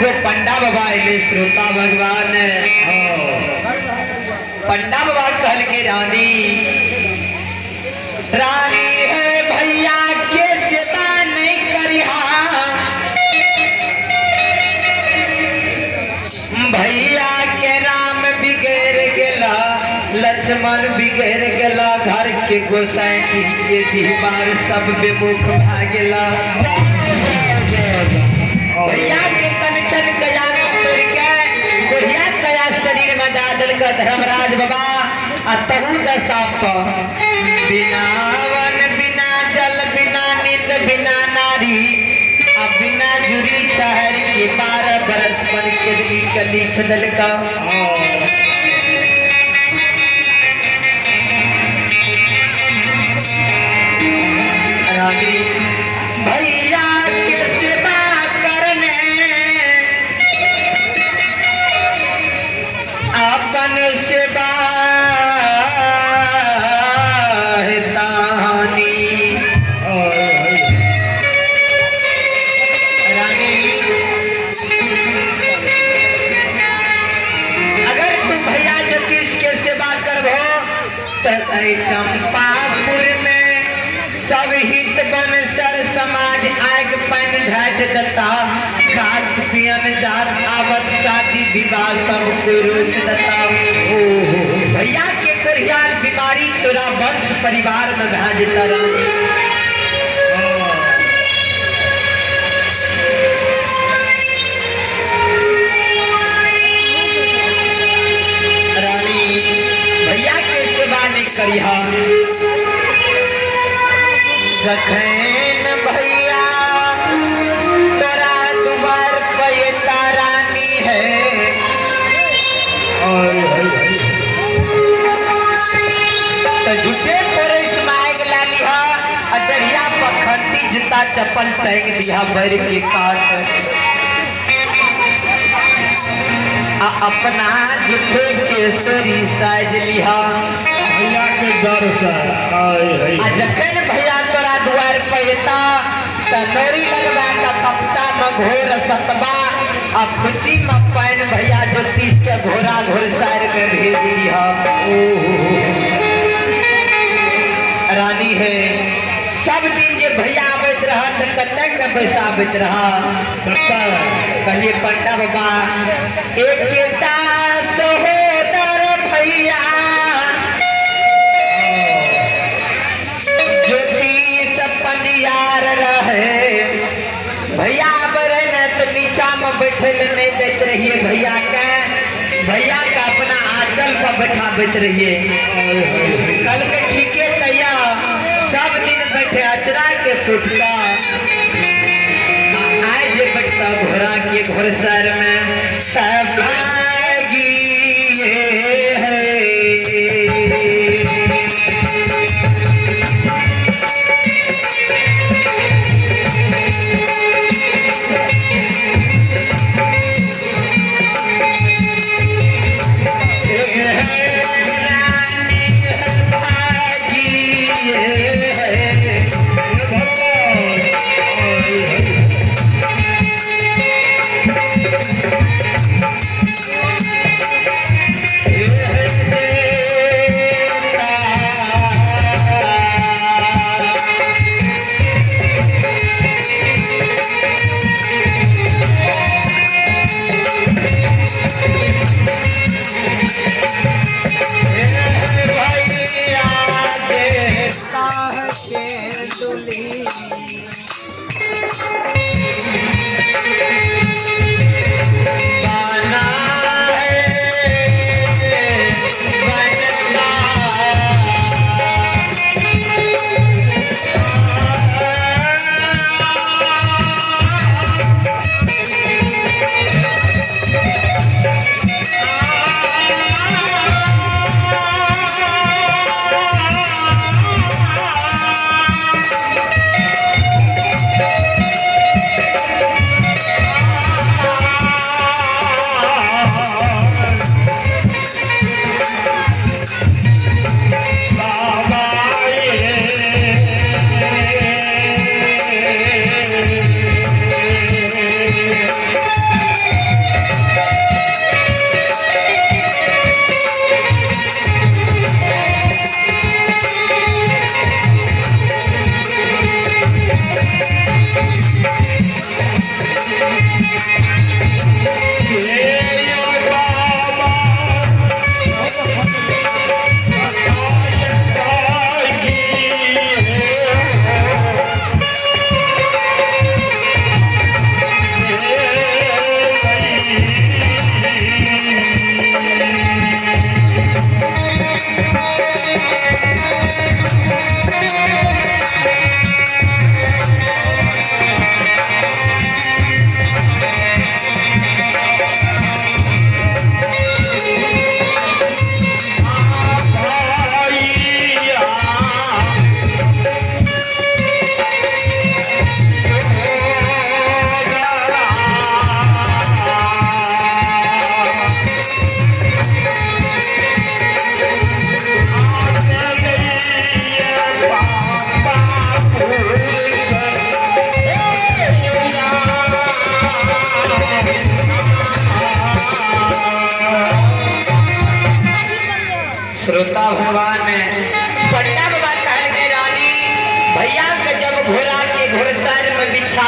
एगो पंडा बाबा अले श्रोता भगवान पंडा बाबा कहल के रानी रानी है भैया के सेवा नहीं करिहा भैया के राम बिगड़ गेला लक्ष्मण बिगड़ गेला घर के गोसाई के दीवार सब बेमुख भा गेला भैया के कंचन कया तोड़ के बुढ़िया कया शरीर में डाल का धर्मराज बाबा अतहु दशाप बिना वन बिना जल बिना नित बिना नारी अब बिना जुड़ी शहर के 12 बरस पर के लिख दल का रानी भैया के सेवा करने अपन सेवा रानी अगर तुम भैया ज्योतिष के सेवा करबो तो चंपापुर में सब हित बन सर समाज आग पानी घाट दत्ता खाद पियन जात आवत शादी विवाह सब को रोक दत्ता भैया के कोरियाल बीमारी तोरा वंश परिवार में भेजता रानी भैया के सेवा नहीं करिहा जखन भैया तोरा दुबार पैता रानी है तो झूठे तोरे समाग लाली हा अदरिया पखंडी जूता चप्पल टैग दिया भर के काट अपना झूठे केसरी साज लिहा भैया के डर से जखन भैया तोरा द्वार पैता तनोरी लगवा का कपता में घोर सतबा अब खुची में पैन भैया ज्योतिष के घोड़ा घोड़सार में भेज दिया रानी है सब दिन जे भैया आबत रहा तो कतक के पैसा आबत रहा कहिए पंडा बाबा एक सहोदर भैया पंजियार रहे भैया बरन तो नीचा में बैठल नहीं देख रहिए भैया का अपना आंचल पर बैठाबत रहिए कल के ठीके तैया सब दिन बैठे अचरा के सुटता आए जे बैठता घोड़ा के घोड़सर में सभागी है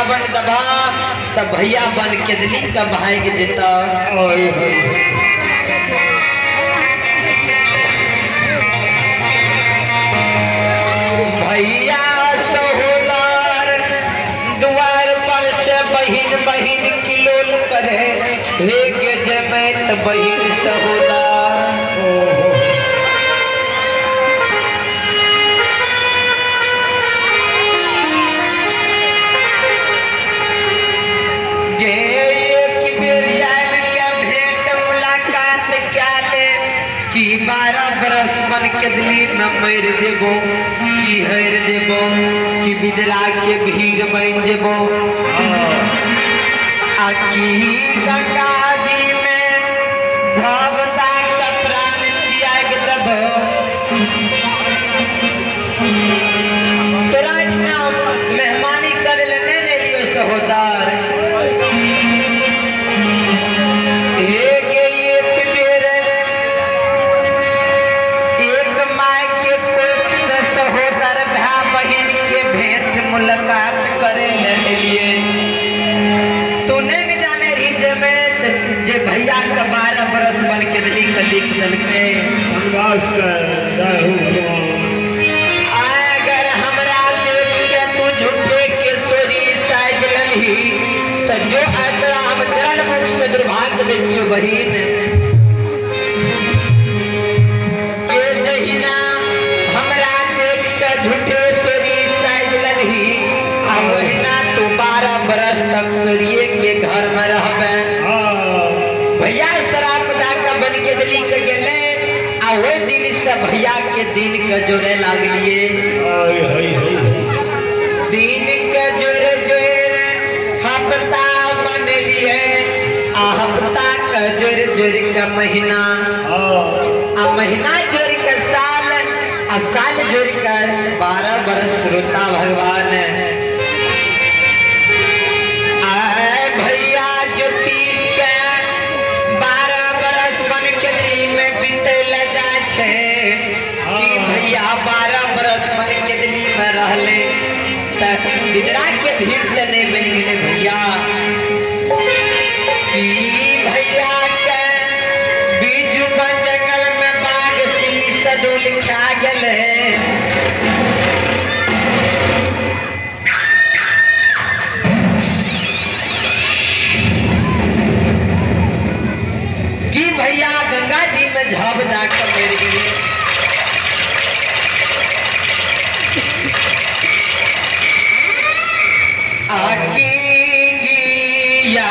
बन दबा तब भैया बन के दिली का भाई के जेता भैया सहोदर द्वार पर से बहिन बहिन की लोल करे हे के जमेत बहिन सहोदर की 12 बरस बन के दिली में मर देबो की हर देबो की बिदरा के भीड़ बन जेबो आ की गंगाजी में धबता का प्राण त्याग देबो तोरा मेहमानी करे ले ने लियो सहोदर मुलाकात करे लिए तूने न जाने रही जमेत जे भैया का 12 बरस बन के दिली कलिक दल के अगर हमरा देख के तू झूठे के सोरी साइज लही तो जो आतरा हम जल मुख से दुर्भाग्य दे छो बहिन के जहिना हमरा देख के झूठे तू 12 बरस तक सूर्य के घर में रहबे भैया शराब दाका बन के दिली के गेले आ वो दिन से भैया के दिन के जोड़े लागलिए दिन के जोड़े जोड़े हफ्ता बनलिए आ हफ्ता का जोड़े जोड़े का महीना आ महीना जोड़े के साल आ साल जोड़े कर 12 बरस रोता भगवान भैया जो 30 के 12 बरस बन के दिली में बीतल जाए छे कि भैया 12 बरस बन के दिली में रहले त बिदरा के भीड़ से नहीं बन गेले भैया कि भैया के बीज बन जंगल में बाघ सिंह सदो लिखा गेले भैया गंगा जी में झाब जाकर मेर गई आकी गिया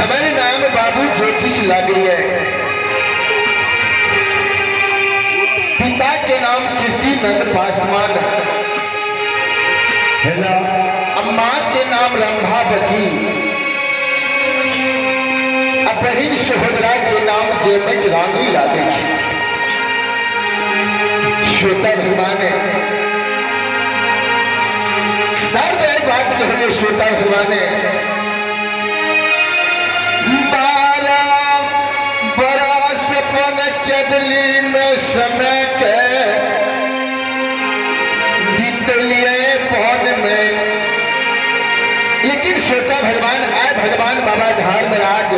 हमारे नाम बाबू ज्योतिष लागे है। पिता के नाम कीर्ति नंद पासवान, अम्मा के नाम रंभावती, बहन सहोदरा के नाम जयमत रानी लागे छे। श्रोता भगवान बात कहले श्रोता भगवान 12 बरस पन चदली में समय के बीतलिए पौन में। लेकिन श्रोता भगवान आए भगवान बाबा धर्मराज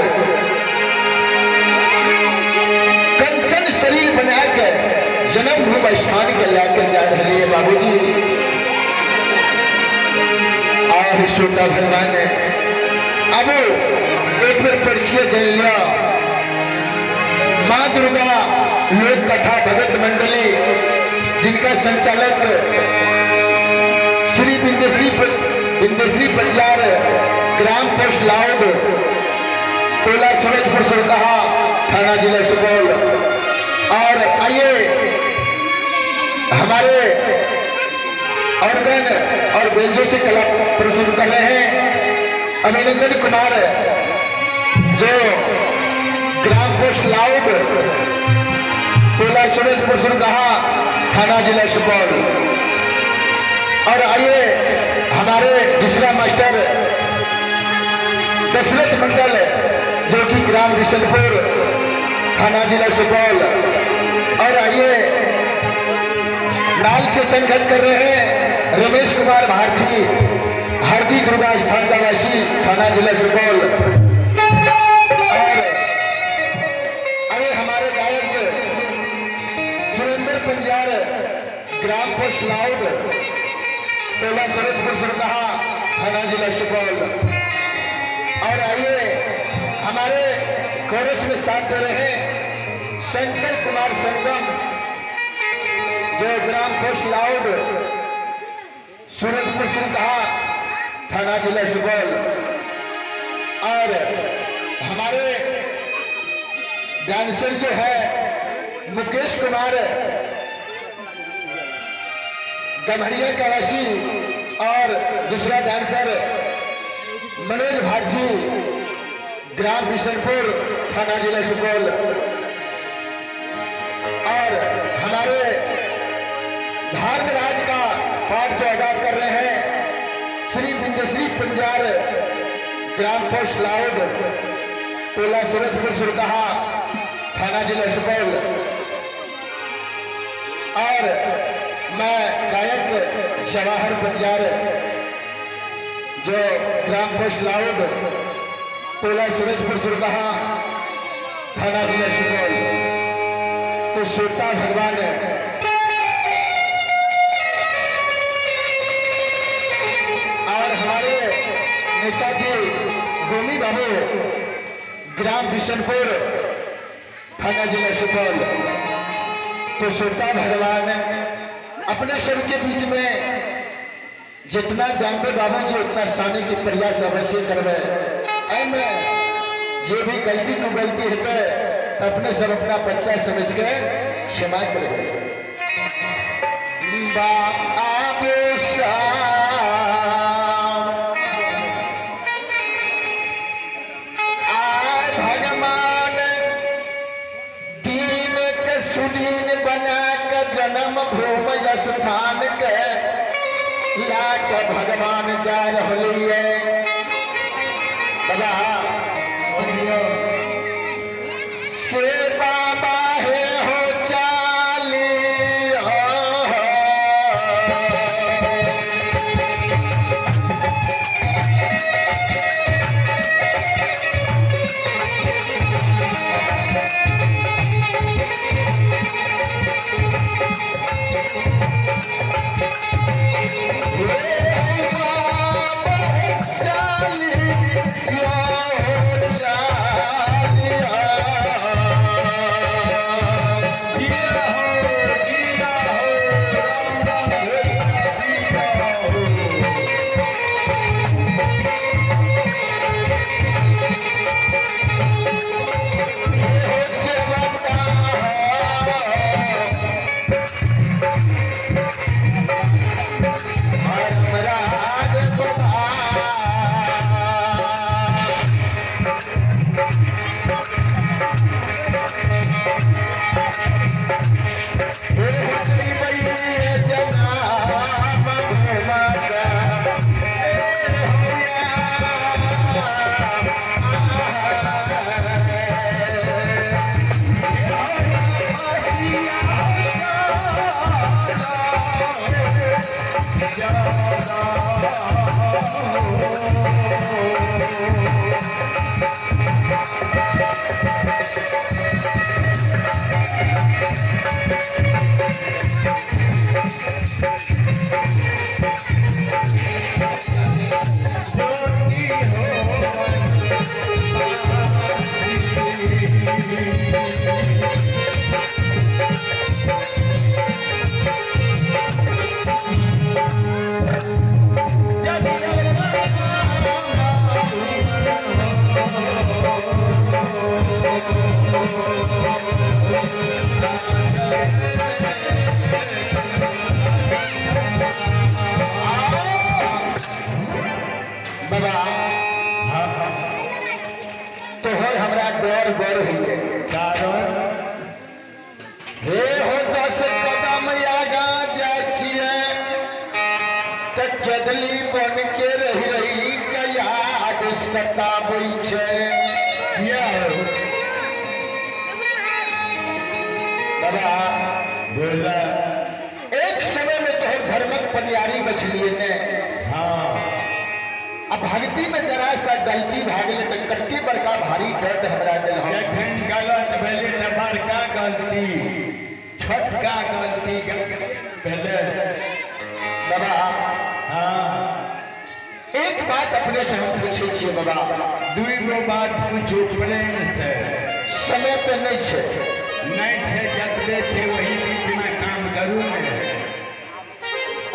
कंचन शरीर बनाकर जन्म भूमि स्थान के लाकर जा रहे हैं बाबूजी। और श्रोता भगवान अब एक बार परिचय दे लिया। माँ दुर्गा लोक कथा भगत मंडली जिनका संचालक श्री बिंदेश्वरी पटियार, ग्राम पोस्ट लाउड, टोला सूरजपुर सुरदहा, थाना जिला सुपौल। और आइए हमारे ऑर्गन और बेंजो से कला प्रस्तुत कर रहे हैं अभिनंदन कुमार, जो ग्राम पोस्ट लाउड, टोला सूरजपुर सुरदहा, थाना जिला सुपौल। और आइए हमारे दूसरा मास्टर दशरथ मंडल, जो कि ग्राम बिशनपुर, थाना जिला सुपौल। और आइए नाल से संगत कर रहे हैं रमेश कुमार भारती, हरदी दुर्गा स्थान का वासी, थाना जिला सुपौल। और आइए हमारे गायक सुरेंद्र पंजार, ग्राम पोस्ट लाउड, टोला सूरजपुर सुरदहा, थाना जिला सुपौल। और आइए हमारे कोरस में साथ दे रहे शंकर कुमार संगम, जो ग्राम पोस्ट लाउड, सूरजपुर सुरदहा, थाना जिला सुपौल। और हमारे डांसर जो है मुकेश कुमार, गम्हरिया का वासी। और दूसरा डांसर मनोज भारती, ग्राम बिशनपुर, थाना जिला सुपौल। और हमारे धर्मराज का पाठ जो अदा कर रहे हैं श्री बिंदेश्वरी पंजार, ग्राम पोस्ट लाउड, टोला सूरजपुर सुरदहा, थाना जिला सुपौल। और मैं गायक जवाहर पंजार, जो ग्राम पोस्ट लाउड, टोला सूरजपुर सुरदहा, थाना जिला सुपौल। तो श्रोता भगवान और हमारे नेताजी गोमी बाबू, ग्राम बिशनपुर, थाना जिला सुपौल। तो श्रोता भगवान अपने सबके बीच में जितना जानबे बाबू जी उतना साने के प्रयास अवश्य करवे। जो भी गलती को गलती है तो अपने सब अपना बच्चा समझ के क्षमा करे। बाबू भगवान दीन के सुदीन बना के जन्म भूमि स्थान के लाख भगवान जा रही है। से बाबा है हो चाली हो बाबा तो है हमरा डर डर है कारण हे हो 10 कदम आगा जाछिए त जदली बन के रही कया आग सताबै छै बाबा बोला एक समय में तोहर धर्मक पनियारी बचलिए ने हाँ अब भक्ति में जरा सा गलती भागले तो कट्टी बड़का भारी दर्द हमरा दिल हम गलत भेले न बड़का गलती छोटका गलती भेले बाबा हाँ एक बात अपने से हम पूछे छिए बाबा दुई गो बात पूछो प्रेम से समय पे नहीं छे जतबे थे वही बीच में काम करू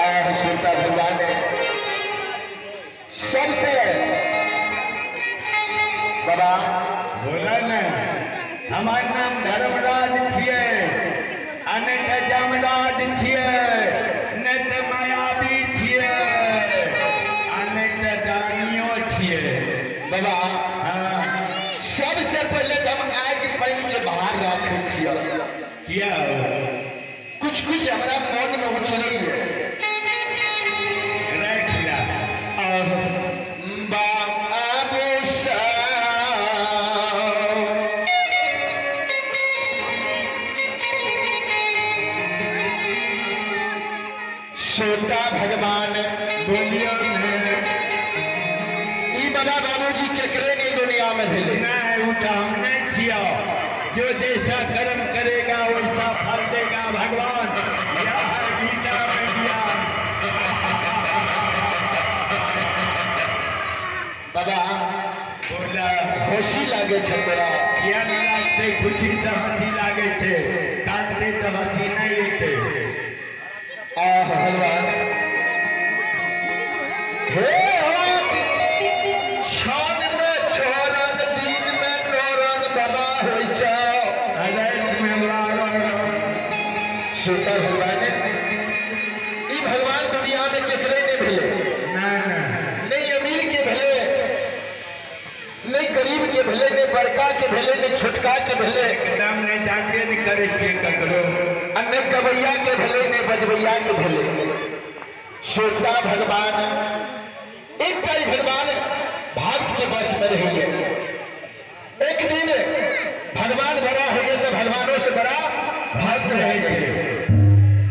और श्रोता भगवान सबसे बाबा बोला न हमार नाम धर्मराज छिए अने त जमराज छिए ने त मायावी छिए अने त दानियो छिए बाबा हाँ सबसे पहले हम आग पानी के बाहर रखे छिए किया कुछ हमारा मन में उछली है श्रोता भगवान बोलियो बाबा बाबूजी केकरे नहीं दुनिया में भेले नहीं उठा हमने किया जो जैसा कर्म करेगा वैसा फल देगा भगवान गीता में दिया बाबा बोला खुशी लागे छे तोरा किया ना लागते खुशी से हंसी लागे छे कांदते से हंसी नहीं थे भगवान हे क्षण में छोरन दिन में तोरन बाबा होइ जाओ श्रोता भगवान ई भगवान दुनिया में केकरे नहीं भेले नहीं अमीर के भेले नहीं गरीब के भेले नहीं बड़का के भेले नहीं छोटका के भेले एकदम नहीं जाके नहीं करे के ककरो अन्य गवैया के भेले ने बजवैया के भेले श्रोता भगवान एक तारी भगवान भक्त के बस में रही है एक दिन भगवान बड़ा हो गया तो भगवानों से बड़ा भक्त रहेंगे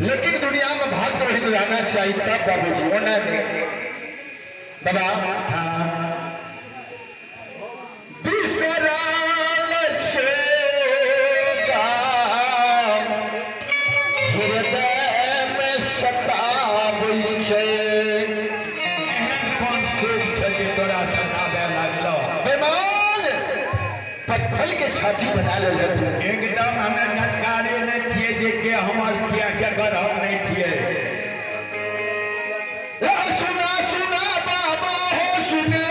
लेकिन दुनिया में भक्त नहीं रहना चाहिए तब बाबूजी होना नहीं बाबा पत्थर के छाती बना ले एकदम हमें नटकारे नहीं थिए जे के हमार किया क्या कर हम नहीं थिए सुना सुना बाबा हो सुना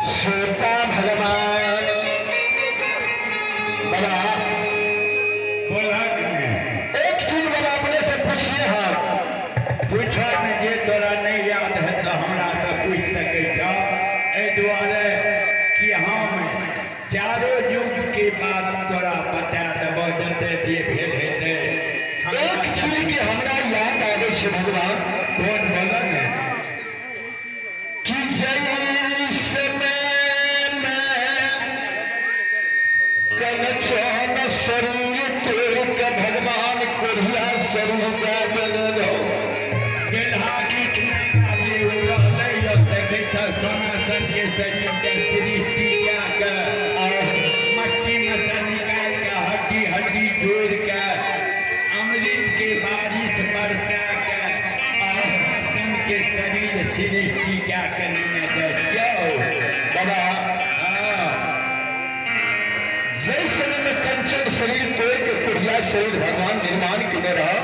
श्रोता भगवान बाबा बोला एक चीज बाबा अपने से पूछिए हम पूछा में जे तोरा नहीं याद है तो हमरा से पूछ सकै छ एहि दुआरे कि हम चारों युग के बाद तोरा बता देबो जते जे भेल हेतै एक चीज के हमरा याद आवे छे भगवान कोन बोलल है कि जैसे में कनचन शरीर तोड़ के भगवान कोढ़िया शरीर दे देले बेल्हा गीत में आदमी रहलै यो देखै छ सोना सन के शरीर के सृष्टि क्या के मट्टी में से निकाल के हड्डी हड्डी जोड़ के अमृत के बारिश बरसा के और सन के शरीर सृष्टि क्या के नहीं देखियो बाबा हाँ जैसे में कंचन शरीर तोड़ के कोढ़िया शरीर भगवान निर्माण किए रहा